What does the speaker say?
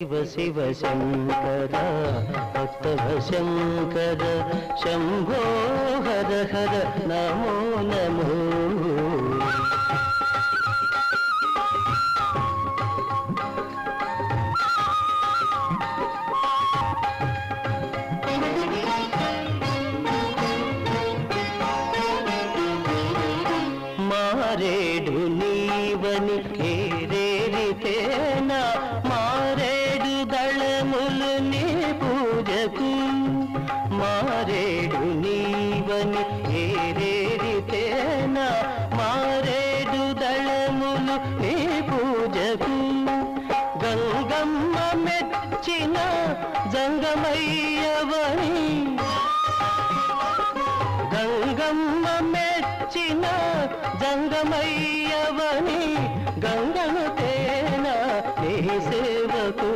శివ శివ శంకర భక్తవ శంకర శంభో హర హర నమో నమో. మారేడు నీవని ఏరేరితేనా మారేడు దళములు నీ పూజకు. మారేడు నీవని ఏరేరితేనా మారేడు దళములు నీ పూజకు. గంగమ్మ మెచ్చిన జంగమయ్యవని గంగమ్మ మెచ్చిన జంగమయ్యవని గంగను తేన నీ సేవకు.